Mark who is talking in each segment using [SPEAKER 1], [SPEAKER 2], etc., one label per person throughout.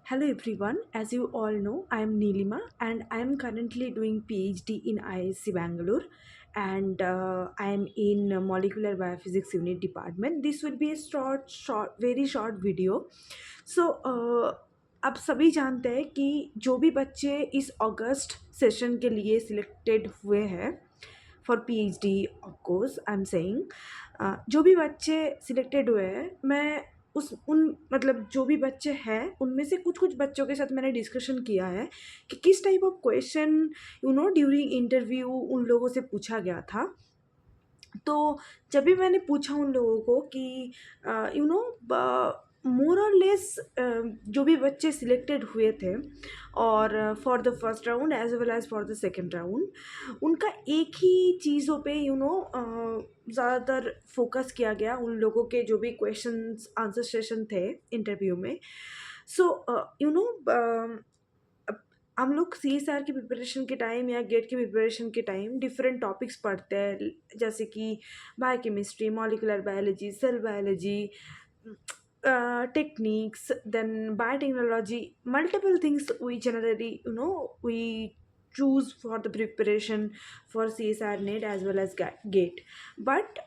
[SPEAKER 1] Hello everyone, as you all know, I am Neelima and I am currently doing PhD in IISc Bangalore and I am in Molecular Biophysics Unit Department. This will be a very short video. So, आप सभी जानते हैं कि जो भी बच्चे इस अगस्त session के लिए सिलेक्टेड हुए हैं for PhD of course I am saying जो भी बच्चे सिलेक्टेड हुए हैं मैं उस उन मतलब जो भी बच्चे हैं उनमें से कुछ कुछ बच्चों के साथ मैंने डिस्कशन किया है कि किस type of question during interview उन लोगों से पूछा गया था। तो जब भी मैंने पूछा उन लोगों को कि यू नो मोर और लेस जो भी बच्चे सिलेक्टेड हुए थे और for the first round as well as for the second round उनका एक ही चीज़ों पे ज़्यादातर फोकस किया गया उन लोगों के जो भी क्वेश्चंस आंसर सेशन थे इंटरव्यू में। सो हम लोग CSR की प्रिपरेशन के टाइम या गेट की प्रिपरेशन के टाइम डिफरेंट टॉपिक्स पढ़ते हैं जैसे कि biochemistry, molecular biology, cell biology, techniques, then biotechnology, multiple things we generally we choose for the preparation for CSR net as well as gate. But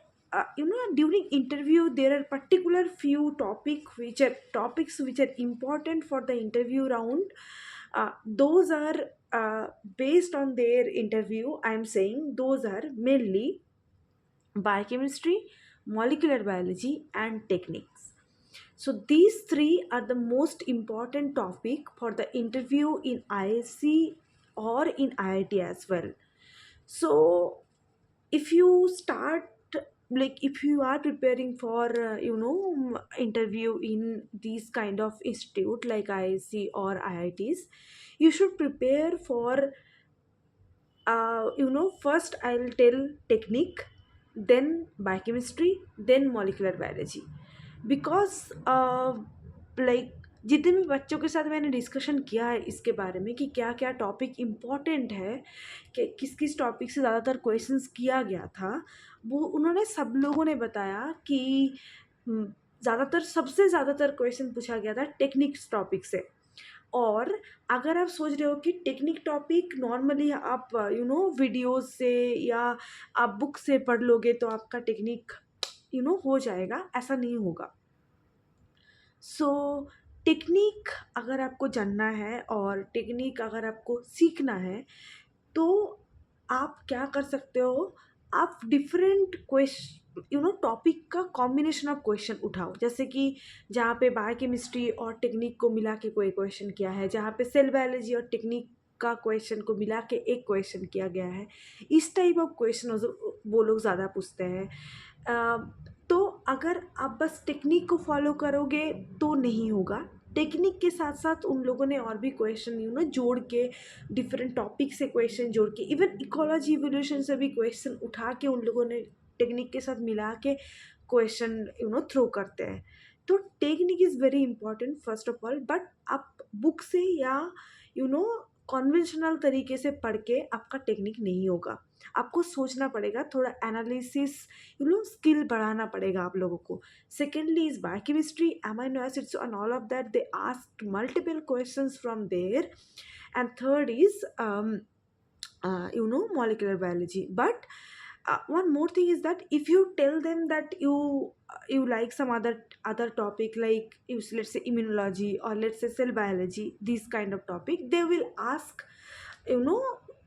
[SPEAKER 1] during interview there are particular few topics which are important for the interview round. Those are based on their interview. I'm saying those are mainly biochemistry, molecular biology and techniques. So these three are the most important topic for the interview in ISC or in IIT as well. So if you start, like if you are preparing for interview in these kind of institute like ISC or IITs, you should prepare for first I'll tell technique, then biochemistry, then molecular biology. Because like जितने भी बच्चों के साथ मैंने discussion किया है इसके बारे में कि क्या क्या टॉपिक इम्पॉर्टेंट है, कि किस किस टॉपिक से ज़्यादातर क्वेश्चंस किया गया था, वो उन्होंने सब लोगों ने बताया कि ज़्यादातर क्वेश्चन पूछा गया था टेक्निक्स टॉपिक से। और अगर आप सोच रहे हो कि टेक्निक टॉपिक नॉर्मली आप वीडियोस से या आप बुक से पढ़ लोगे तो आपका टेक्निक हो जाएगा, ऐसा नहीं होगा। सो टेक्निक अगर आपको जानना है और टेक्निक अगर आपको सीखना है तो आप क्या कर सकते हो, आप डिफरेंट टॉपिक का कॉम्बिनेशन ऑफ क्वेश्चन उठाओ। जैसे कि जहाँ पे बायोकेमिस्ट्री और टेक्निक को मिला के कोई क्वेश्चन किया है, जहाँ पे सेल बायोलॉजी और टेक्निक का क्वेश्चन को मिला के एक क्वेश्चन किया गया है, इस टाइप ऑफ क्वेश्चन वो लोग ज़्यादा पूछते हैं। तो अगर आप बस टेक्निक को फॉलो करोगे तो नहीं होगा। टेक्निक के साथ साथ उन लोगों ने और भी क्वेश्चन जोड़ के डिफरेंट टॉपिक से क्वेश्चन जोड़ के इवन इकोलॉजी इवोल्यूशन से भी क्वेश्चन उठा के उन लोगों ने टेक्निक के साथ मिला के क्वेश्चन थ्रो करते हैं। तो technique is very important first of all, but आप बुक से या कन्वेंशनल तरीके से पढ़ के आपका टेक्निक नहीं होगा। आपको सोचना पड़ेगा, थोड़ा एनालिसिस स्किल बढ़ाना पड़ेगा आप लोगों को। Secondly is biochemistry, amino acids and all of that they asked multiple questions from there. And third is molecular biology. But one more thing is that if you tell them that you like some other topic, like let's say immunology or let's say cell biology, this kind of topic, they will ask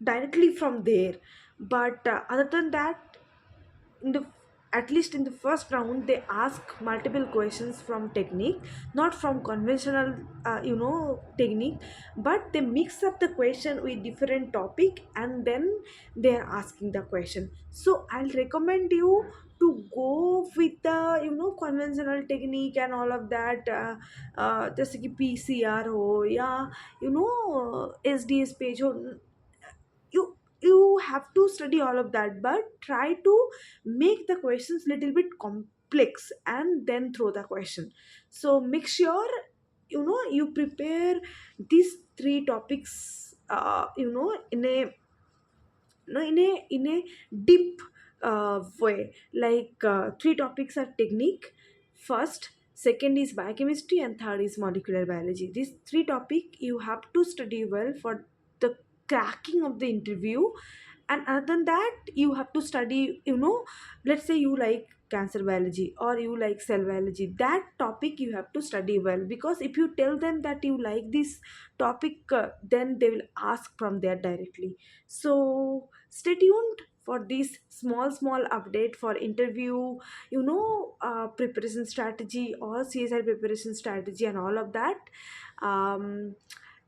[SPEAKER 1] directly from there. But other than that, in the at least in the first round they ask multiple questions from technique, not from conventional technique, but they mix up the question with different topic and then they are asking the question. So I'll recommend you to go with the conventional technique and all of that, जैसे कि PCR हो या SDS page हो, you have to study all of that, but try to make the questions little bit complex and then throw the question. So make sure you prepare these three topics in a in a deep way. Like three topics are technique first, second is biochemistry, and third is molecular biology. These three topic you have to study well for the cracking of the interview. And other than that, you have to study, let's say you like cancer biology or you like cell biology, that topic you have to study well, because if you tell them that you like this topic, then they will ask from there directly. So stay tuned for this small update for interview, preparation strategy or CSI preparation strategy and all of that. um,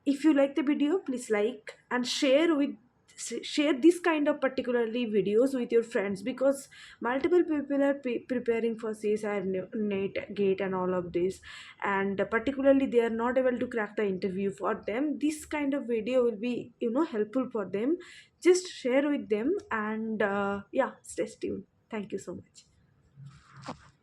[SPEAKER 1] if you like the video, please like and share this kind of particularly videos with your friends, because multiple people are preparing for CSI, NET, GATE and all of this, and particularly they are not able to crack the interview. For them, this kind of video will be, helpful for them. Just share with them, and yeah, stay tuned. Thank you so much.